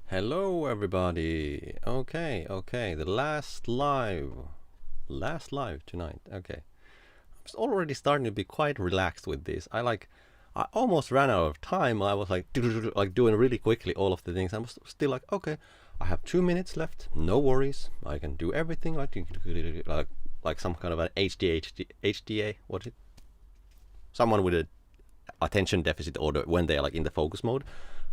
Hello everybody. Okay, the last live tonight. Okay. I'm already starting to be quite relaxed with this. I almost ran out of time. I was like doing really quickly all of the things. I was still like, okay, I have 2 minutes left. No worries. I can do everything like some kind of an HDA, what is it? Someone with a attention deficit order when they're like in the focus mode.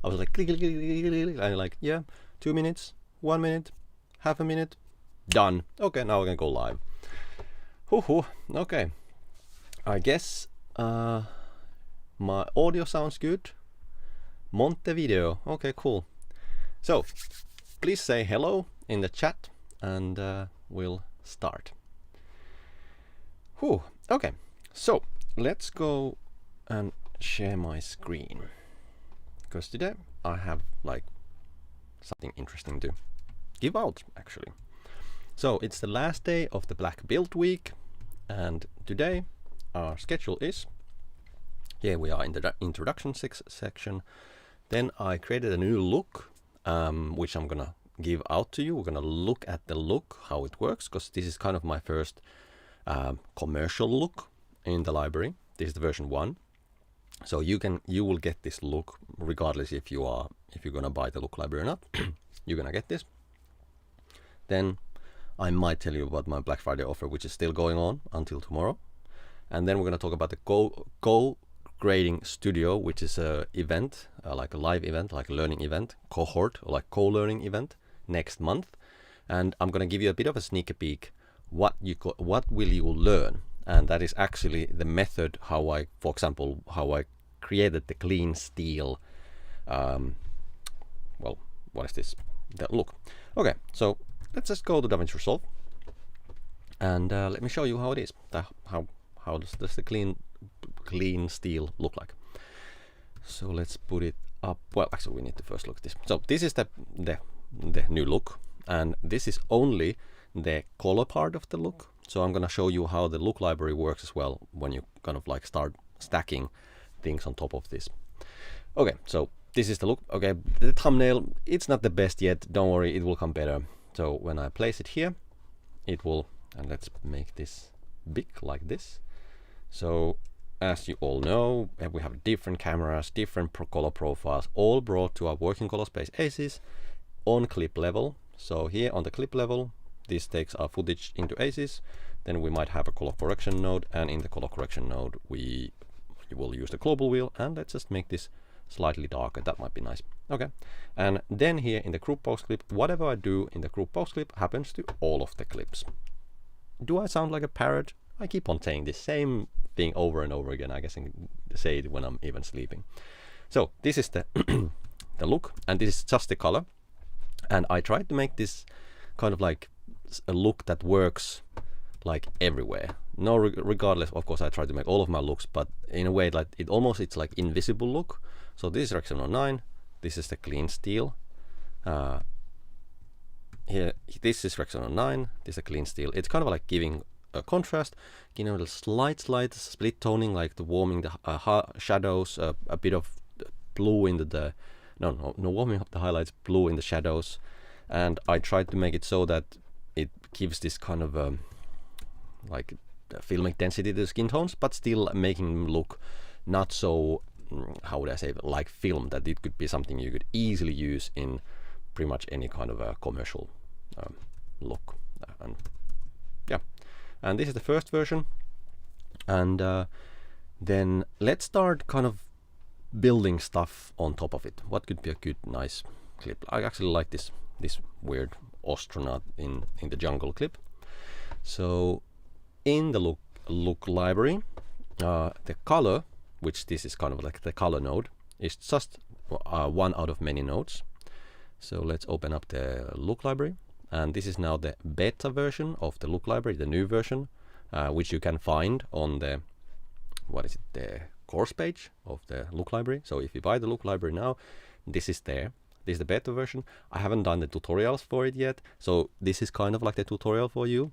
I was like, click, click, click, click, click, and I'm like, yeah, 2 minutes, 1 minute, half a minute, done. Okay, now we can go live. Okay. I guess my audio sounds good. Montevideo. Okay, cool. So, please say hello in the chat and we'll start. Okay, so let's go and share my screen. Because today I have like something interesting to give out actually. So it's the last day of the Black Build week, and today our schedule is, here we are in the introduction section. Then I created a new look, which I'm gonna give out to you. We're gonna look at the look, how it works, because this is kind of my first commercial look in the library. This is the version 1. So you will get this look regardless if you're gonna buy the look library or not. You're gonna get this. Then I might tell you about my Black Friday offer, which is still going on until tomorrow. And then we're gonna talk about the Go Grading Studio, which is a event, like a live event, like a learning event, cohort or like co-learning event next month. And I'm gonna give you a bit of a sneak peek what will you learn. And that is actually the method for example, how I created the CleanSteal. Well, what is this? Look. Okay, so let's just go to DaVinci Resolve, and let me show you how it is. How does the CleanSteal look like? So let's put it up. Well, actually, we need to first look at this. So this is the new look, and this is only the color part of the look. So I'm gonna show you how the look library works as well when you kind of like start stacking things on top of this. Okay, so this is the look. Okay, the thumbnail, it's not the best yet. Don't worry, it will come better. So when I place it here, it will, and let's make this big like this. So as you all know, we have different cameras, different color profiles, all brought to our working color space ACES on clip level. So here on the clip level, this takes our footage into ACES. Then we might have a color correction node, and in the color correction node we will use the global wheel, and let's just make this slightly darker. That might be nice. Okay, and then here in the group post clip, whatever I do in the group post clip happens to all of the clips. Do I sound like a parrot? I keep on saying the same thing over and over again. I guess I can say it when I'm even sleeping. So this is the the look, and this is just the color, and I tried to make this kind of like a look that works like everywhere. No, regardless, of course I try to make all of my looks, but in a way like it's like invisible look. So this is Rec 709, this is the CleanSteal. Here, this is Rec 709, this is a CleanSteal. It's kind of like giving a contrast, you know, the slight split toning, like the warming the shadows, a bit of blue into the no warming up the highlights, blue in the shadows. And I tried to make it so that it gives this kind of like filmic density to the skin tones, but still making them look not so, how would I say, like film, that it could be something you could easily use in pretty much any kind of a commercial look. And yeah, and this is the first version. And then let's start kind of building stuff on top of it. What could be a good, nice clip? I actually like this weird astronaut in the jungle clip. So in the look library, the color, which this is kind of like the color node, is just one out of many nodes. So let's open up the look library, and this is now the beta version of the look library, the new version, which you can find on the the course page of the look library. So if you buy the look library now, this is there. This is the beta version. I haven't done the tutorials for it yet, so this is kind of like the tutorial for you.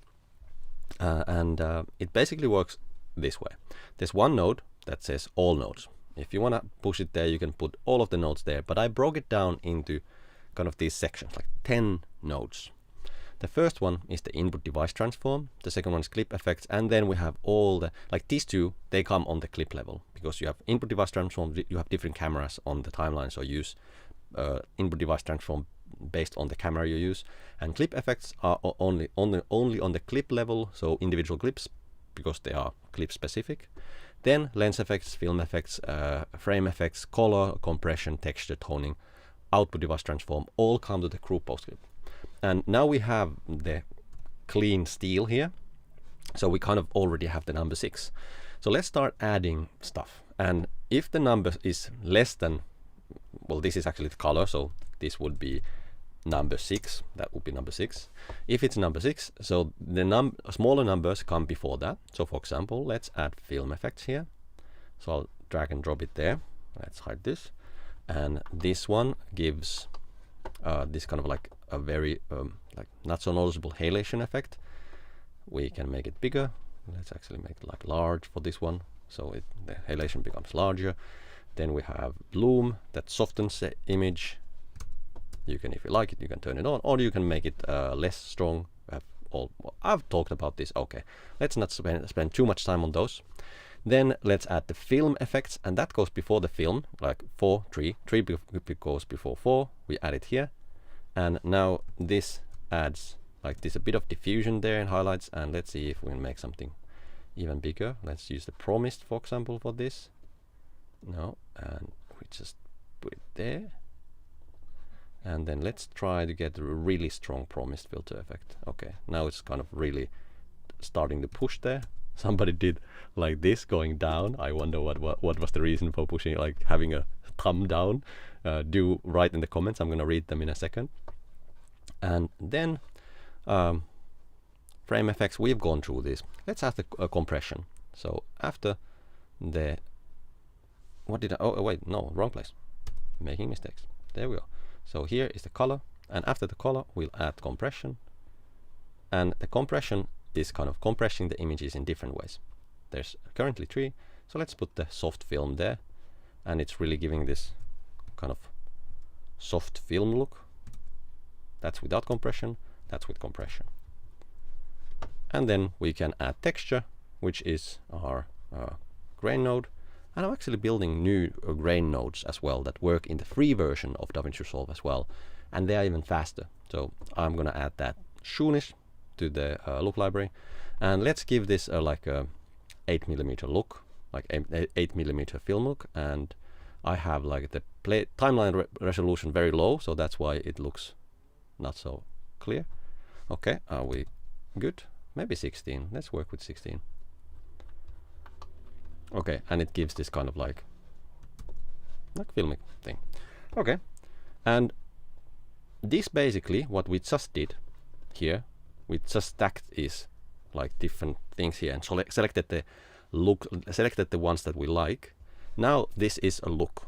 And it basically works this way. There's one node that says all nodes. If you want to push it there, you can put all of the nodes there, but I broke it down into kind of these sections, like 10 nodes. The first one is the input device transform. The second one is clip effects. And then we have all the, like these two, they come on the clip level because you have input device transform, you have different cameras on the timeline. So use input device transform based on the camera you use. And clip effects are only on the clip level. So individual clips because they are clip specific. Then lens effects, film effects, frame effects, color, compression, texture, toning, output device transform, all come to the group post clip. And now we have the CleanSteal here. So we kind of already have the number 6. So let's start adding stuff. And if the number is less than, well, this is actually the color. So this would be number 6. That would be number 6. If it's number 6, so the smaller numbers come before that. So for example, let's add film effects here. So I'll drag and drop it there. Let's hide this. And this one gives this kind of like a very like not so noticeable halation effect. We can make it bigger. Let's actually make it like large for this one, so the halation becomes larger. Then we have bloom that softens the image. You can, if you like it, you can turn it on, or you can make it less strong. I've talked about this. Okay, let's not spend too much time on those. Then let's add the film effects, and that goes before the film, like 4, 3. 3 goes before 4. We add it here. And now this adds like this a bit of diffusion there and highlights. And let's see if we can make something even bigger. Let's use the promised, for example, for this. No, and we just put it there. And then let's try to get a really strong promised filter effect. Okay, now it's kind of really starting to push there. Somebody did like this going down. I wonder what was the reason for pushing, like having a thumb down. Do write in the comments. I'm going to read them in a second. And then frame effects, we've gone through this. Let's add the compression. So after the, what did I, oh wait, no, wrong place. Making mistakes. There we go. So here is the color, and after the color we'll add compression. And the compression is kind of compressing the images in different ways. There's currently 3, so let's put the soft film there, and it's really giving this kind of soft film look. That's without compression, that's with compression. And then we can add texture, which is our grain node. And I'm actually building new grain nodes as well that work in the free version of DaVinci Resolve as well, and they are even faster. So I'm gonna add that shoenish to the look library, and let's give this like a 8mm look, like 8mm film look. And I have like the timeline resolution very low, so that's why it looks not so clear. Okay, are we good? Maybe 16. Let's work with 16. Okay, and it gives this kind of like filmic thing. Okay, and this basically what we just did here, we just stacked is like different things here and selected the look, selected the ones that we like. Now this is a look,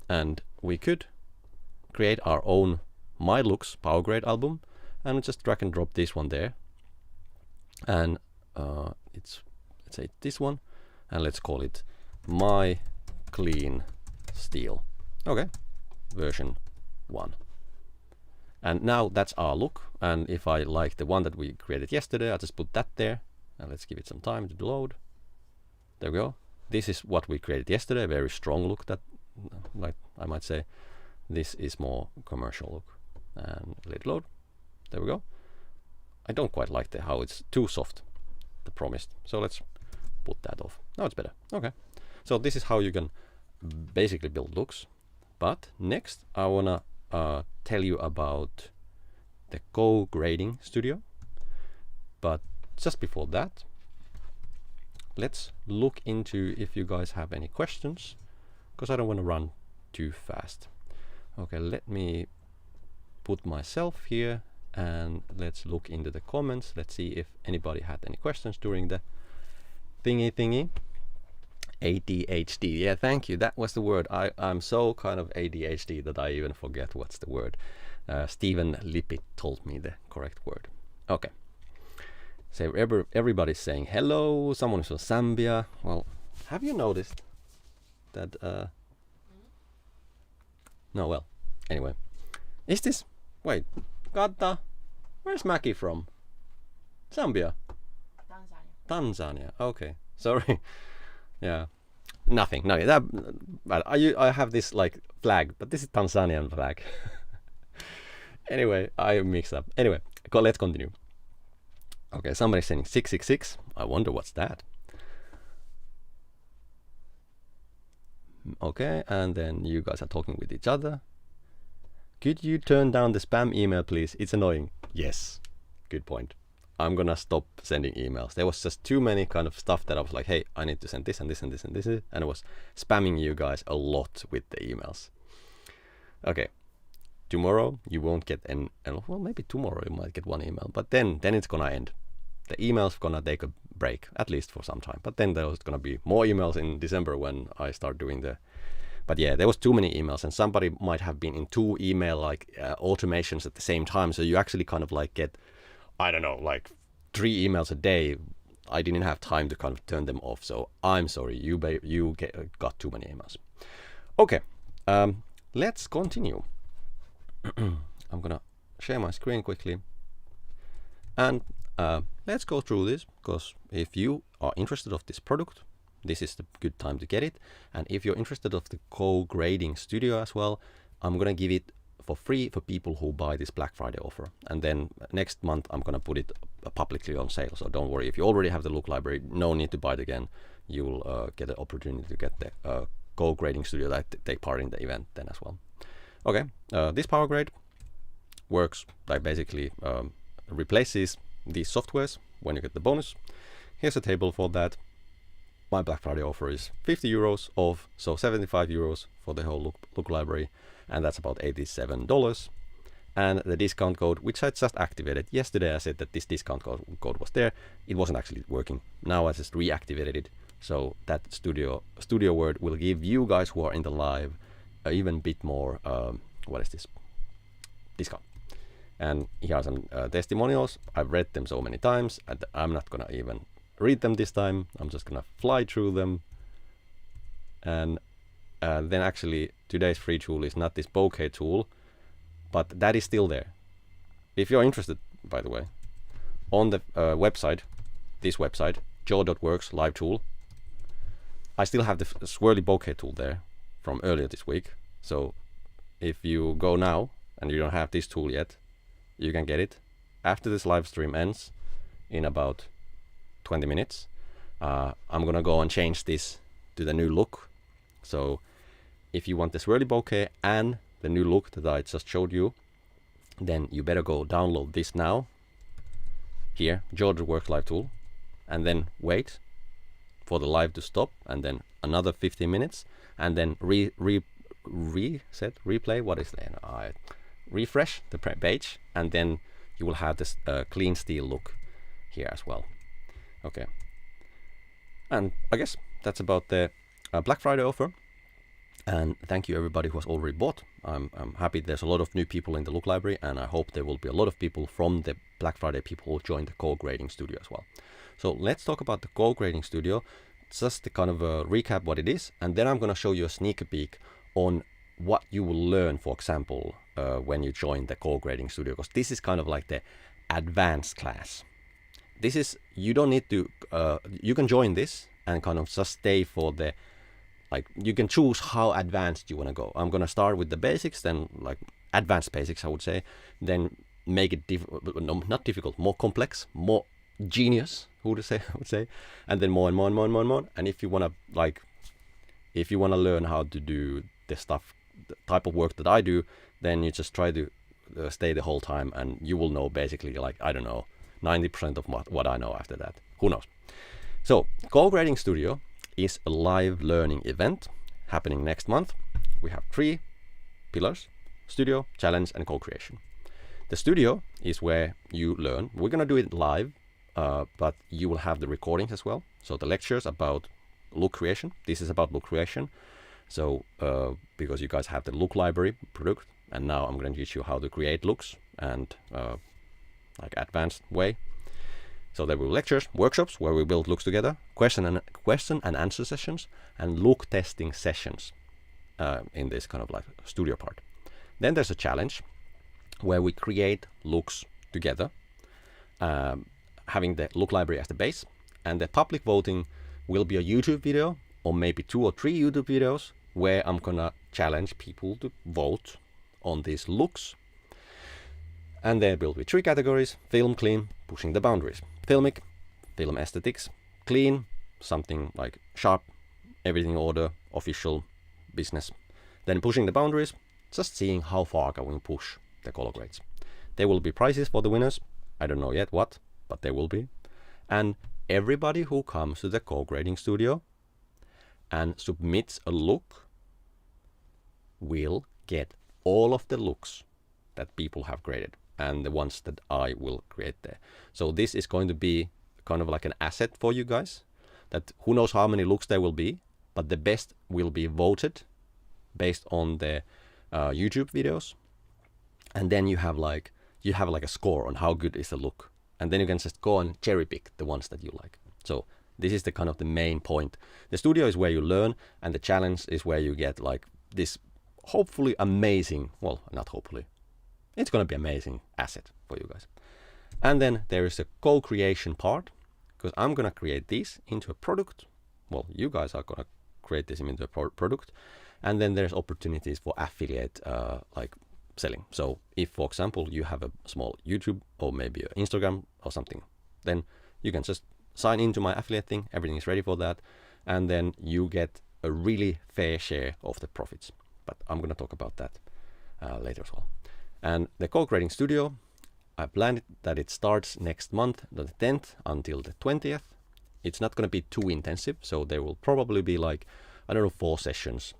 and we could create our own My Looks Power Grade album, and just drag and drop this one there, and let's say this one, and let's call it My CleanSteal. Okay, version 1. And now that's our look. And if I like the one that we created yesterday, I'll just put that there, and let's give it some time to load. There we go. This is what we created yesterday, a very strong look, that, like I might say, this is more commercial look. And let it load. There we go. I don't quite like how it's too soft, the promised. So let's put that off. Now it's better. Okay. So this is how you can basically build looks. But next I wanna tell you about the Go Grading Studio. But just before that, let's look into if you guys have any questions, because I don't want to run too fast. Okay, let me put myself here and let's look into the comments. Let's see if anybody had any questions during the thingy. ADHD. Yeah, thank you. That was the word. I'm so kind of ADHD that I even forget what's the word. Stephen Lippitt told me the correct word. Okay. So everybody's saying hello. Someone is from Zambia. Well, have you noticed that? No, well, anyway. Is this? Wait, Kata, where's Maki from? Zambia? Tanzania. Okay, sorry. Yeah, nothing. That. But I have this like flag, but this is Tanzanian flag. Anyway, I mixed up. Anyway, let's continue. Okay, somebody's saying 666. I wonder what's that. Okay, and then you guys are talking with each other. Could you turn down the spam email, please? It's annoying. Yes, good point. I'm gonna stop sending emails. There was just too many kind of stuff that I was like, hey, I need to send this and this and this and this, and I was spamming you guys a lot with the emails. Okay, tomorrow you won't get well, maybe tomorrow you might get one email, but then it's gonna end. The email's gonna take a break, at least for some time. But then there's gonna be more emails in December when I start doing the. But yeah, there was too many emails, and somebody might have been in 2 email like automations at the same time. So you actually kind of like get, I don't know, like 3 emails a day. I didn't have time to kind of turn them off. So I'm sorry, you got too many emails. Okay, let's continue. I'm gonna share my screen quickly, and let's go through this, because if you are interested of this product, this is the good time to get it. And if you're interested of the co-grading studio as well, I'm gonna give it for free for people who buy this Black Friday offer. And then next month I'm gonna put it publicly on sale. So don't worry, if you already have the look library, no need to buy it again. You will get an opportunity to get the co-grading studio that take part in the event then as well. Okay, this power grade works like basically replaces these softwares when you get the bonus. Here's a table for that. My Black Friday offer is 50 euros off, so 75 euros for the whole look library, and that's about $87. And the discount code, which I just activated yesterday, I said that this discount code was there. It wasn't actually working. Now I just reactivated it, so that studio word will give you guys who are in the live even bit more what is this discount. And here are some testimonials. I've read them so many times, and I'm not gonna even read them this time. I'm just gonna fly through them. And then actually today's free tool is not this bokeh tool, but that is still there. If you're interested, by the way, on the website, this website, Joo.Works live tool, I still have the swirly bokeh tool there from earlier this week. So if you go now and you don't have this tool yet, you can get it after this live stream ends in about 20 minutes. I'm gonna go and change this to the new look. So if you want the swirly bokeh and the new look that I just showed you, then you better go download this now. Here, Joo.Works live tool, and then wait for the live to stop, and then another 15 minutes, and then replay. What is that? Refresh the page, and then you will have this CleanSteal look here as well. Okay, and I guess that's about the Black Friday offer. And thank you everybody who has already bought. I'm happy there's a lot of new people in the look library, and I hope there will be a lot of people from the Black Friday people who join the co-grading studio as well. So let's talk about the co-grading studio, just to kind of recap what it is, and then I'm going to show you a sneak peek on what you will learn, for example, when you join the co-grading studio, because this is kind of like the advanced class. This is, you don't need to, you can join this and kind of just stay for the, like, you can choose how advanced you want to go. I'm going to start with the basics, then like advanced basics, I would say, then make it, not difficult, more complex, more genius, I would say, and then more and more and more and more and more. And if you want to, like, if you want to learn how to do the stuff, the type of work that I do, then you just try to stay the whole time, and you will know basically, like, I don't know, 90% of what I know after that. Who knows? So, Co-Grading Studio is a live learning event happening next month. We have 3 pillars: studio, challenge, and co-creation. The studio is where you learn. We're going to do it live, but you will have the recordings as well. So the lectures about look creation. This is about look creation. So because you guys have the look library product, and now I'm going to teach you how to create looks and like advanced way. So there will be lectures, workshops where we build looks together, question and answer sessions, and look testing sessions in this kind of like studio part. Then there's a challenge. where we create looks together, having the look library as the base, and the public voting will be a YouTube video or maybe 2 or 3 YouTube videos where I'm gonna challenge people to vote on these looks. And there will be 3 categories: film, clean, pushing the boundaries. Filmic, film aesthetics; clean, something like sharp, everything order, official, business. Then pushing the boundaries, just seeing how far can we push the color grades. There will be prizes for the winners. I don't know yet what, but there will be. And everybody who comes to the co-grading studio and submits a look will get all of the looks that people have graded and the ones that I will create there. So this is going to be kind of like an asset for you guys, that who knows how many looks there will be, but the best will be voted based on the YouTube videos. And then you have like a score on how good is the look. And then you can just go and cherry pick the ones that you like. So this is the kind of the main point. The studio is where you learn, and the challenge is where you get like this hopefully amazing, well, not hopefully, it's going to be amazing asset for you guys. And then there is a co-creation part, because I'm going to create these into a product. Well, you guys are going to create this into a product. And then there's opportunities for affiliate like selling. So if, for example, you have a small YouTube or maybe an Instagram or something, then you can just sign into my affiliate thing. Everything is ready for that. And then you get a really fair share of the profits. But I'm going to talk about that later as well. And the co-creating studio, I planned that it starts next month, the 10th until the 20th. It's not going to be too intensive. So there will probably be like, I don't know, 4 sessions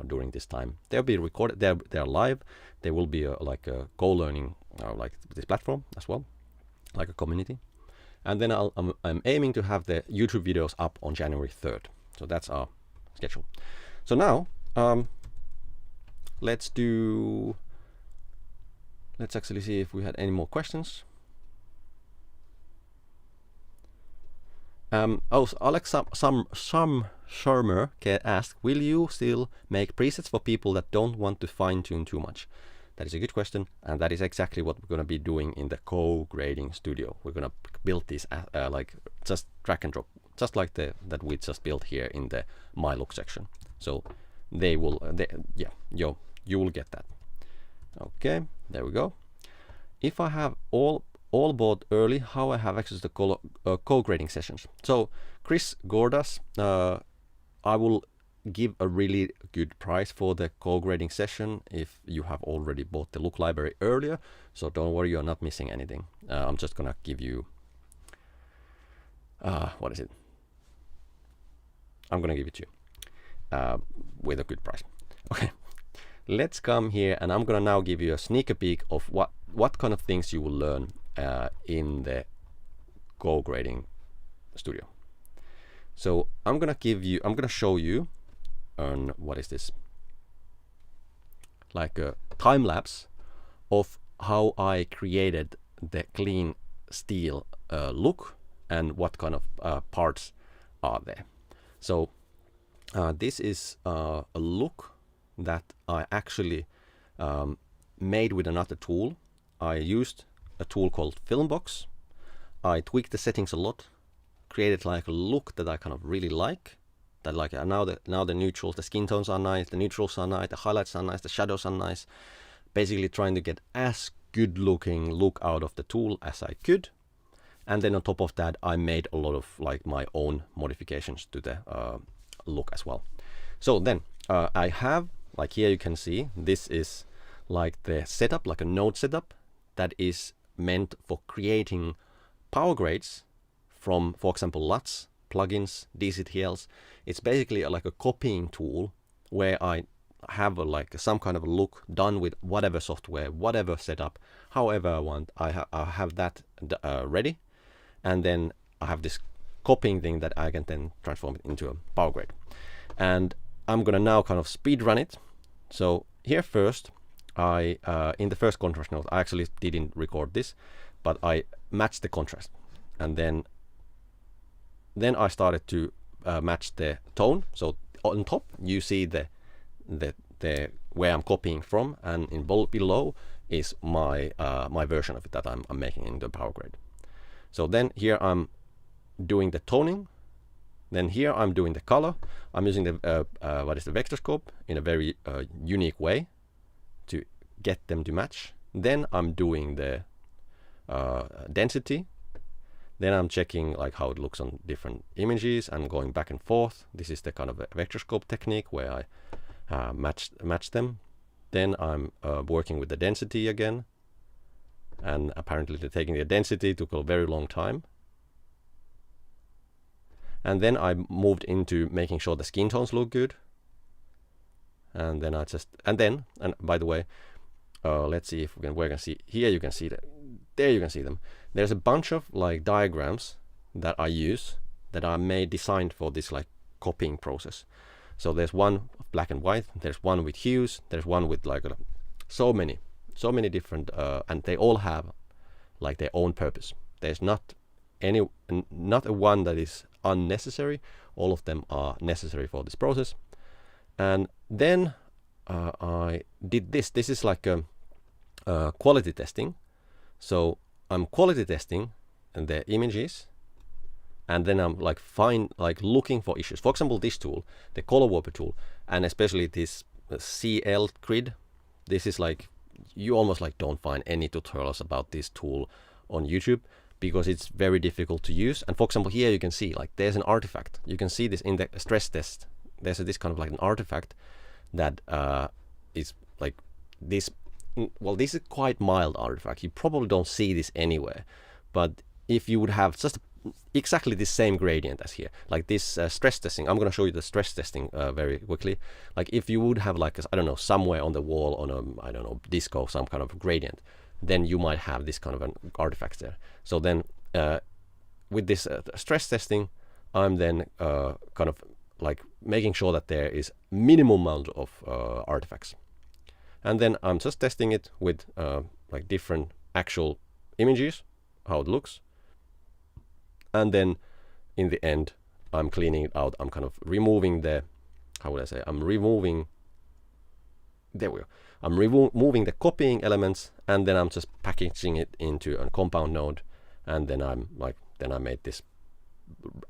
during this time. They'll be recorded. They're live. There will be like a co-learning, like this platform as well, like a community. And then I'm aiming to have the YouTube videos up on January 3rd. So that's our schedule. So now let's actually see if we had any more questions. Alex Sharmer asked, will you still make presets for people that don't want to fine-tune too much? That is a good question, and that is exactly what we're going to be doing in the co-grading studio. We're going to build this like just drag and drop, just like that we just built here in the My Look section. So you will get that. Okay, there we go. If I have all bought early, how I have access to co-grading sessions? So Chris Gordas, I will give a really good price for the co-grading session if you have already bought the look library earlier. So don't worry, you're not missing anything. I'm just gonna give you what is it? I'm gonna give it to you with a good price. Okay, let's come here, and I'm gonna now give you a sneak peek of what kind of things you will learn in the co-grading studio. So I'm gonna show you on what is this, like a time lapse of how I created the CleanSteal look and what kind of parts are there. So this is a look that I actually made with another tool. I used a tool called Filmbox. I tweaked the settings a lot, created like a look that I kind of really like. That like now the neutrals, the skin tones are nice, the neutrals are nice, the highlights are nice, the shadows are nice. Basically trying to get as good looking look out of the tool as I could. And then on top of that, I made a lot of like my own modifications to the look as well. So then I have, like here you can see, this is like the setup, like a node setup that is meant for creating power grades from, for example, LUTs, plugins, DCTLs. It's basically like a copying tool where I have like some kind of a look done with whatever software, whatever setup, however I want. I have that ready, and then I have this copying thing that I can then transform it into a power grade. And I'm gonna now kind of speed run it. So here first, I in the first contrast node, I actually didn't record this, but I matched the contrast, and then I started to match the tone. So on top you see the where I'm copying from, and in below is my my version of it that I'm making into a power grade. So then here I'm doing the toning. Then here I'm doing the color. I'm using the what is the vector scope in a very unique way to get them to match. Then I'm doing the density. Then I'm checking like how it looks on different images and going back and forth. This is the kind of a vector scope technique where I match them. Then I'm working with the density again, and apparently taking the density took a very long time. And then I moved into making sure the skin tones look good. And then and by the way, let's see if we can, where can see, here you can see that, there you can see them. There's a bunch of like diagrams that I use that are designed for this like copying process. So there's one black and white, there's one with hues, there's one with like so many different, and they all have like their own purpose. There's not a one that is unnecessary. All of them are necessary for this process. And then I did this. This is like a quality testing. So I'm quality testing the images, and then I'm like looking for issues. For example, this tool, the color warper tool, and especially this CL grid. This is like, you almost like don't find any tutorials about this tool on YouTube because it's very difficult to use. And for example, here you can see like there's an artifact. You can see this in the stress test. There's this kind of like an artifact that is like this. Well, this is quite mild artifact. You probably don't see this anywhere. But if you would have just exactly the same gradient as here, like this stress testing, I'm going to show you the stress testing very quickly. Like if you would have like, I don't know, somewhere on the wall on a, I don't know, disco, some kind of gradient, then you might have this kind of an artifact there. So then with this stress testing, I'm then kind of like making sure that there is minimum amount of artifacts. And then I'm just testing it with like different actual images, how it looks. And then in the end, I'm cleaning it out. I'm kind of removing the, how would I say, I'm removing, there we go. I'm removing the copying elements, and then I'm just packaging it into a compound node. And then I'm like, then I made this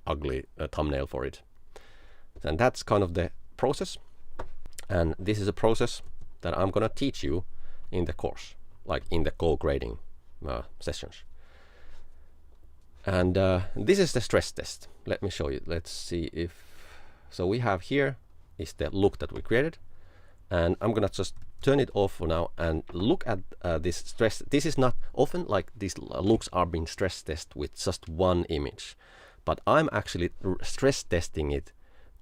ugly thumbnail for it. And that's kind of the process. And this is a process that I'm gonna teach you in the course, like in the co-grading sessions. And this is the stress test. Let me show you. Let's see if, so we have here is the look that we created, and I'm gonna just turn it off for now and look at this stress. This is not often like these looks are being stress tested with just one image, but I'm actually stress testing it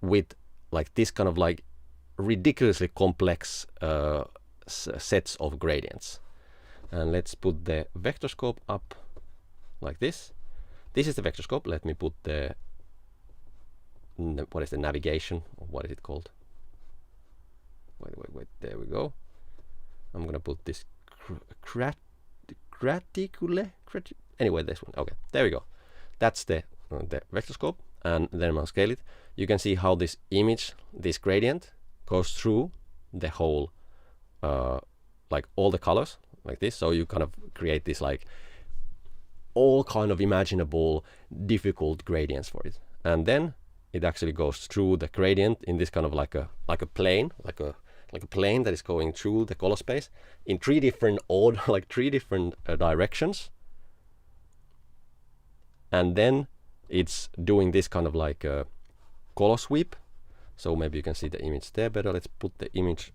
with like this kind of like ridiculously complex sets of gradients. And let's put the vector scope up like this. This is the vector scope. Let me put the, what is the navigation? What is it called? Wait, there we go. I'm gonna put this anyway, this one. Okay, there we go. That's the vector scope, and then I'll scale it. You can see how this image, this gradient, goes through the whole, like all the colors like this. So you kind of create this like all kind of imaginable difficult gradients for it, and then it actually goes through the gradient in this kind of like a plane, like a plane that is going through the color space in three different directions, and then it's doing this kind of like a color sweep. So maybe you can see the image there better. Let's put the image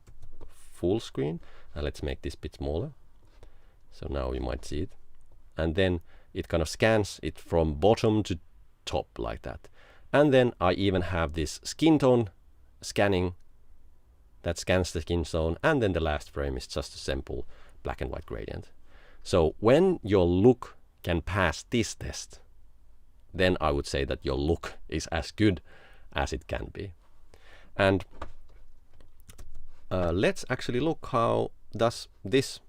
full screen and let's make this bit smaller. So now you might see it. And then it kind of scans it from bottom to top like that. And then I even have this skin tone scanning that scans the skin tone. And then the last frame is just a simple black and white gradient. So when your look can pass this test, then I would say that your look is as good as it can be. And let's actually look how does this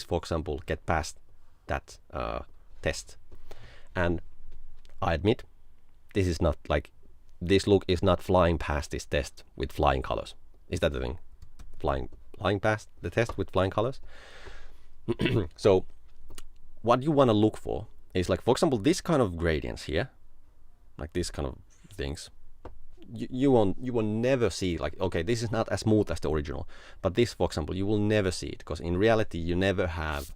for example get past that test. And I admit this is not like, this look is not flying past this test with flying colors. Is that the thing? Flying applying past the test with flying colors. So what you want to look for is like, for example, this kind of gradients here, like this kind of things. You will never see like, okay, this is not as smooth as the original, but this, for example, you will never see it, because in reality you never have,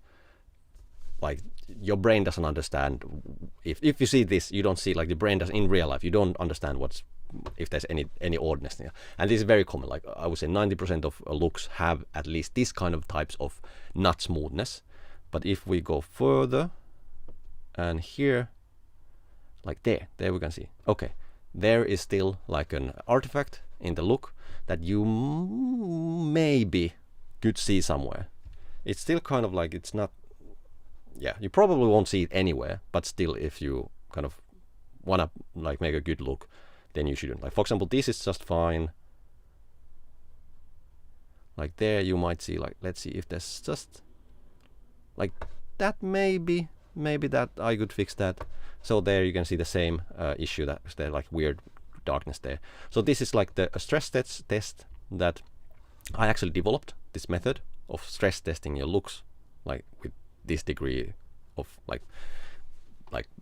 like, your brain doesn't understand. If you see this, you don't see, like, the brain does in real life, you don't understand if there's any oddness there. And this is very common. Like, I would say 90% of looks have at least this kind of types of not smoothness. But if we go further, and here, like there we can see, okay, there is still like an artifact in the look that you maybe could see somewhere. It's still kind of like, it's not, yeah, you probably won't see it anywhere, but still, if you kind of want to like make a good look, then you shouldn't. Like, for example, this is just fine. Like there you might see, like, let's see if there's just like that, maybe that I could fix that. So there you can see the same issue, that there's like weird darkness there. So this is like the stress test that I actually developed, this method of stress testing your looks, like with this degree of like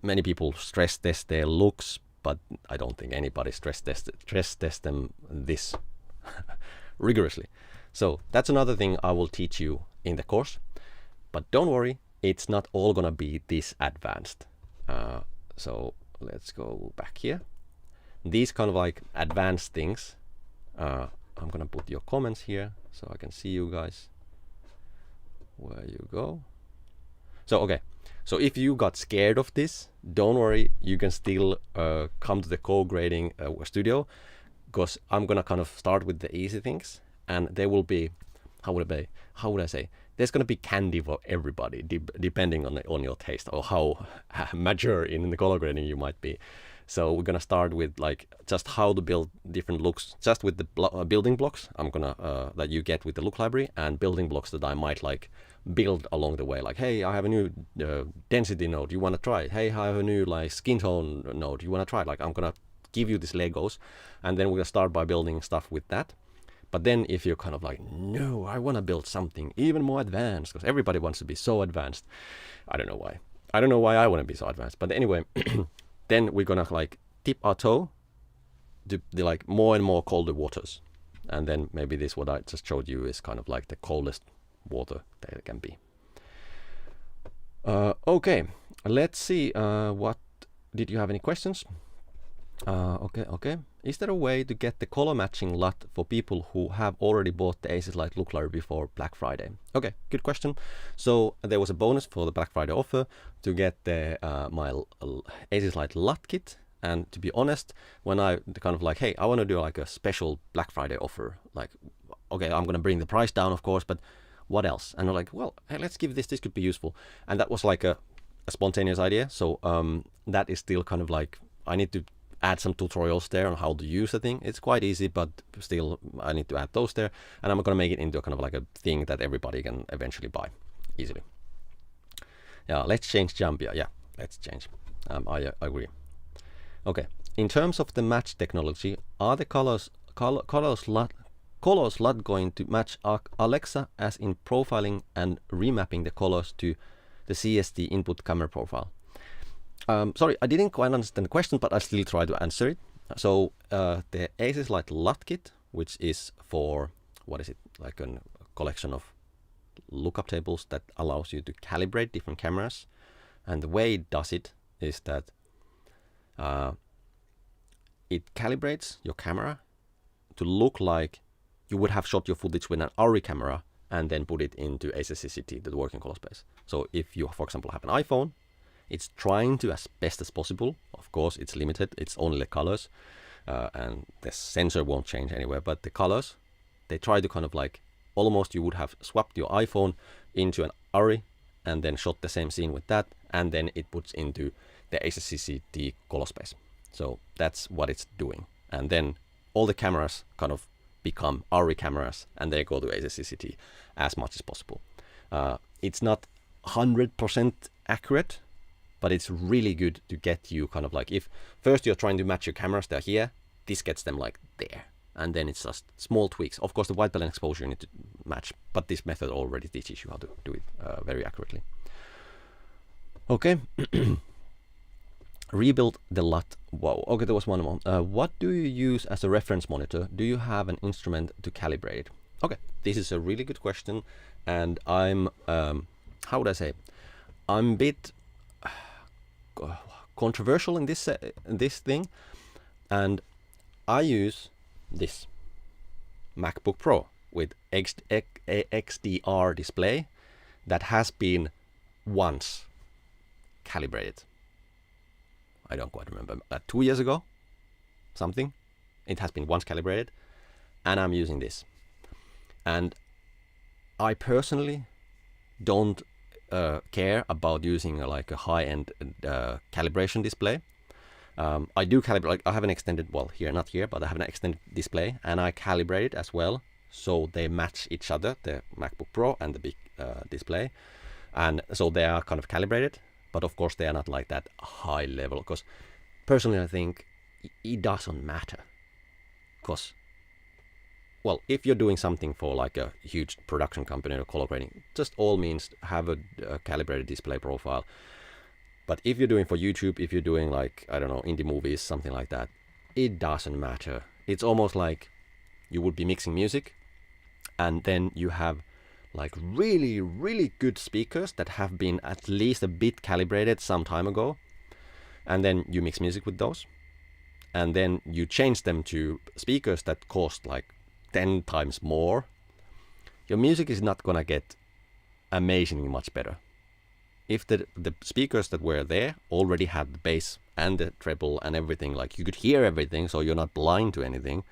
many people stress test their looks, but I don't think anybody stress test them this rigorously. So that's another thing I will teach you in the course, but don't worry, it's not all gonna be this advanced. So let's go back here. These kind of like advanced things, I'm gonna put your comments here so I can see you guys where you go. So okay, so if you got scared of this, don't worry, you can still come to the co-grading studio, because I'm gonna kind of start with the easy things, and there will be, how would I say, there's gonna be candy for everybody, depending on your taste or how mature in the color grading you might be. So we're gonna start with like just how to build different looks, just with the building blocks I'm gonna that you get with the look library, and building blocks that I might like build along the way. Like, hey, I have a new density node, you want to try it? Hey, I have a new like skin tone node, you want to try it? Like, I'm gonna give you these Legos, and then we're gonna start by building stuff with that. But then if you're kind of like, no, I want to build something even more advanced, because everybody wants to be so advanced. I don't know why I want to be so advanced, but anyway, then we're gonna like dip our toe to the like more and more colder waters, and then maybe this, what I just showed you, is kind of like the coldest water there can be. Okay, let's see, what did you have any questions? Okay. Is there a way to get the color matching LUT for people who have already bought the ACES Lite look library before Black Friday? Okay, good question. So there was a bonus for the Black Friday offer to get the my ACES Lite LUT kit. And to be honest, when I kind of like, hey, I want to do like a special Black Friday offer, like, okay, I'm gonna bring the price down, of course, but what else? And I'm like, well, hey, let's give this could be useful. And that was like a spontaneous idea. So that is still kind of like, I need to add some tutorials there on how to use the thing. It's quite easy, but still I need to add those there, and I'm gonna make it into a kind of like a thing that everybody can eventually buy easily. Yeah, let's change Jambia. Yeah, let's change. I agree. Okay, in terms of the match technology, are the colors LUT going to match Alexa as in profiling and remapping the colors to the CST input camera profile? Sorry, I didn't quite understand the question, but I still try to answer it. So the ACES Lite LUT kit, which is for, what is it, like a collection of lookup tables that allows you to calibrate different cameras. And the way it does it is that it calibrates your camera to look like you would have shot your footage with an ARRI camera and then put it into ACES CCT, the working color space. So if you, for example, have an iPhone, it's trying to, as best as possible, of course it's limited, it's only the colors, and the sensor won't change anywhere, but the colors, they try to kind of like, almost you would have swapped your iPhone into an ARRI and then shot the same scene with that, and then it puts into the ACES CCT color space. So that's what it's doing. And then all the cameras kind of become ARRI cameras, and they go to ACES CCT as much as possible. It's not 100% accurate, but it's really good to get you kind of like, if first you're trying to match your cameras, they're here, this gets them like there. and then it's just small tweaks. Of course, the white balance exposure you need to match, but this method already teaches you how to do it very accurately. Okay. Rebuild the LUT. Wow. Okay, there was one more. What do you use as a reference monitor? Do you have an instrument to calibrate it? Okay, this is a really good question, and I'm how would I say? I'm a bit controversial in this thing, and I use this MacBook Pro with XDR display that has been once calibrated. I don't quite remember, 2 years ago, something. It has been once calibrated, and I'm using this. And I personally don't care about using like a high-end calibration display. I do calibrate, like I have an extended, well, here, not here, but I have an extended display, and I calibrate it as well, so they match each other, the MacBook Pro and the big display. And so they are kind of calibrated, but of course they are not like that high level, because personally I think it doesn't matter. Because, well, if you're doing something for like a huge production company or color grading, just all means have a calibrated display profile. But if you're doing for YouTube, if you're doing like, I don't know, indie movies, something like that, it doesn't matter. It's almost like you would be mixing music, and then you have like really, really good speakers that have been at least a bit calibrated some time ago. And then you mix music with those. And then you change them to speakers that cost like 10 times more. Your music is not gonna get amazingly much better. If the speakers that were there already had the bass and the treble and everything, like you could hear everything, so you're not blind to anything,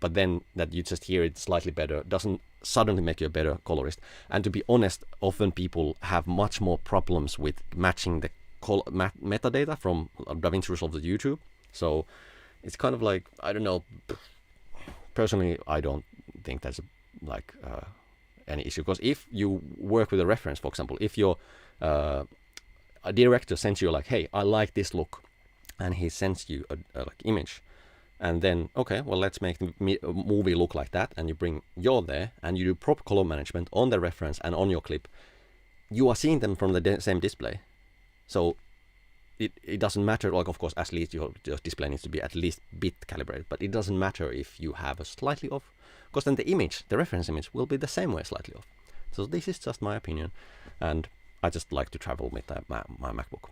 but then that you just hear it slightly better doesn't suddenly make you a better colorist. And to be honest, often people have much more problems with matching the metadata from DaVinci Resolve to YouTube. So it's kind of like, I don't know, personally I don't think that's like any issue, because if you work with a reference, for example, if your a director sends you like, hey, I like this look, and he sends you a like image, and then okay, well, let's make the movie look like that, and you bring your there and you do proper color management on the reference and on your clip, you are seeing them from the same display. So it doesn't matter, like of course at least your display needs to be at least bit calibrated, but it doesn't matter if you have a slightly off, because then the image, the reference image, will be the same way slightly off. So this is just my opinion, and I just like to travel with my MacBook.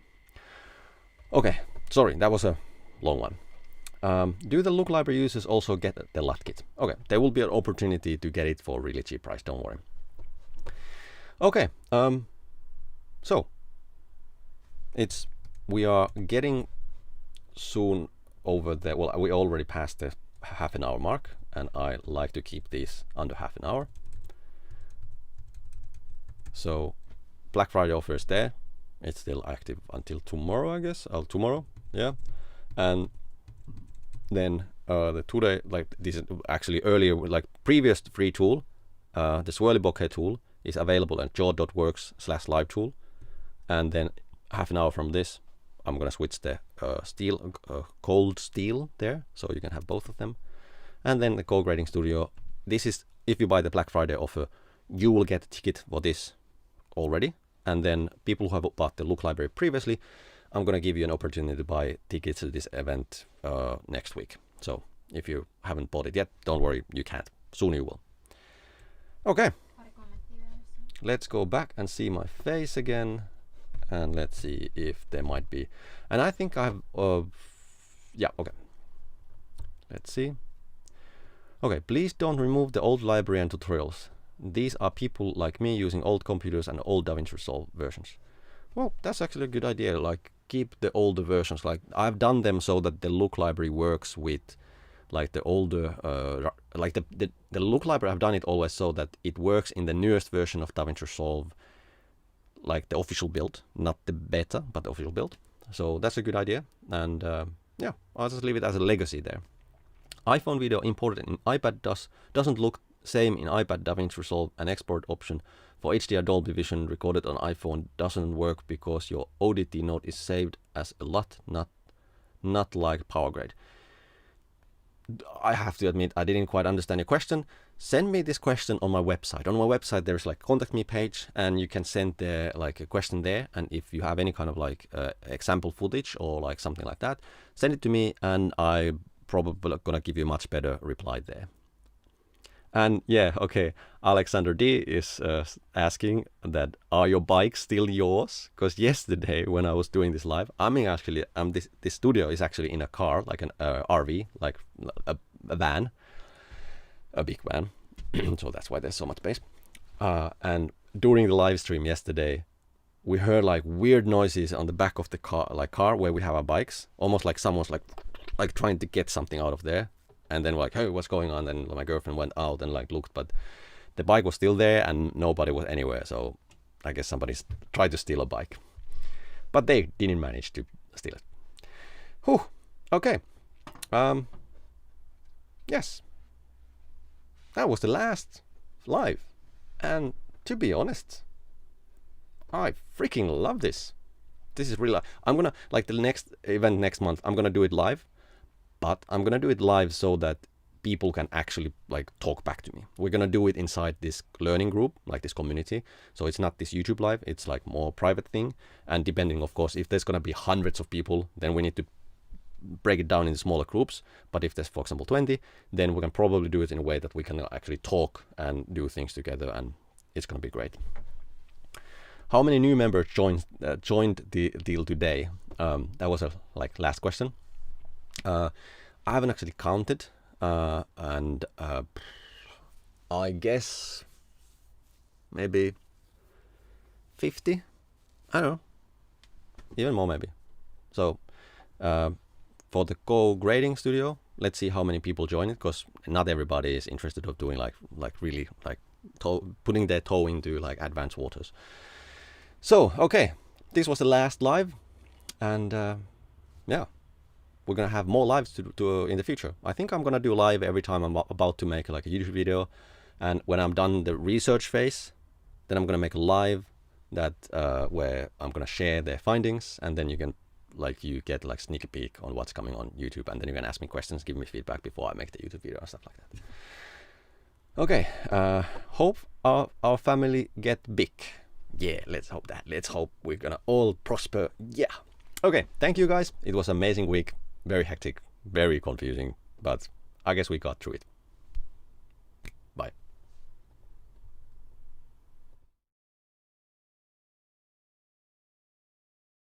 Okay, sorry, that was a long one. Do the look library users also get the LUT kit? Okay, there will be an opportunity to get it for a really cheap price, don't worry. Okay, so we are getting soon over the, well, we already passed the half an hour mark, and I like to keep these under half an hour. So Black Friday offer is there. It's still active until tomorrow, I guess. Tomorrow, yeah. And then the today, like this is actually earlier, like previous free tool, the swirly bokeh tool is available at Joo.Works/live tool. And then half an hour from this, I'm gonna switch the cold steel there, so you can have both of them. And then the Color Grading Studio. This is, if you buy the Black Friday offer, you will get a ticket for this already. And then people who have bought the look library previously, I'm gonna give you an opportunity to buy tickets to this event next week. So if you haven't bought it yet, don't worry, you can't. Soon you will. Okay. Let's go back and see my face again. And let's see if there might be, and I think I've, yeah, okay. Let's see. Okay, please don't remove the old library and tutorials. These are people like me using old computers and old DaVinci Resolve versions. Well, that's actually a good idea. Like, keep the older versions. Like, I've done them so that the look library works with, like, the older, like the look library. I've done it always so that it works in the newest version of DaVinci Resolve, like the official build, not the beta, but the official build. So that's a good idea. And yeah, I'll just leave it as a legacy there. iPhone video imported in iPad doesn't look same in iPad. DaVinci Resolve an export option for HDR Dolby Vision recorded on iPhone doesn't work because your ODT note is saved as a LUT, not like power grade. I have to admit, I didn't quite understand your question. Send me this question on my website. On my website, there's like contact me page, and you can send the like a question there. And if you have any kind of like example footage or like something like that, send it to me, and I probably gonna give you a much better reply there. And yeah, okay, Alexander D is asking that, are your bikes still yours? Because yesterday when I was doing this live, I mean, actually, this studio is actually in a car, like an RV, like a van, a big van. So that's why there's so much space. And during the live stream yesterday, we heard like weird noises on the back of the car where we have our bikes, almost like someone's like trying to get something out of there. And then we're like, hey, what's going on? Then my girlfriend went out and like looked, but the bike was still there and nobody was anywhere. So I guess somebody tried to steal a bike, but they didn't manage to steal it. Whew. Okay. Yes. That was the last live. And to be honest, I freaking love this. This is really, I'm gonna, like the next event next month, I'm gonna do it live. But I'm gonna do it live so that people can actually like talk back to me. We're gonna do it inside this learning group, like this community. So it's not this YouTube live, it's like more private thing. And depending, of course, if there's gonna be hundreds of people, then we need to break it down in smaller groups. But if there's, for example, 20, then we can probably do it in a way that we can actually talk and do things together, and it's gonna be great. How many new members joined the deal today? That was a like last question. I haven't actually counted, and I guess maybe 50. I don't know, even more maybe. So for the Go grading studio, let's see how many people join it, because not everybody is interested of doing like really like putting their toe into like advanced waters. So okay, this was the last live, and yeah. We're gonna have more lives to do in the future. I think I'm gonna do live every time I'm about to make like a YouTube video, and when I'm done the research phase, then I'm gonna make a live that where I'm gonna share their findings, and then you get like sneak peek on what's coming on YouTube, and then you can ask me questions, give me feedback before I make the YouTube video and stuff like that. Okay, hope our family get big. Yeah, let's hope that. Let's hope we're gonna all prosper. Yeah. Okay, thank you guys. It was an amazing week. Very hectic, very confusing, but I guess we got through it.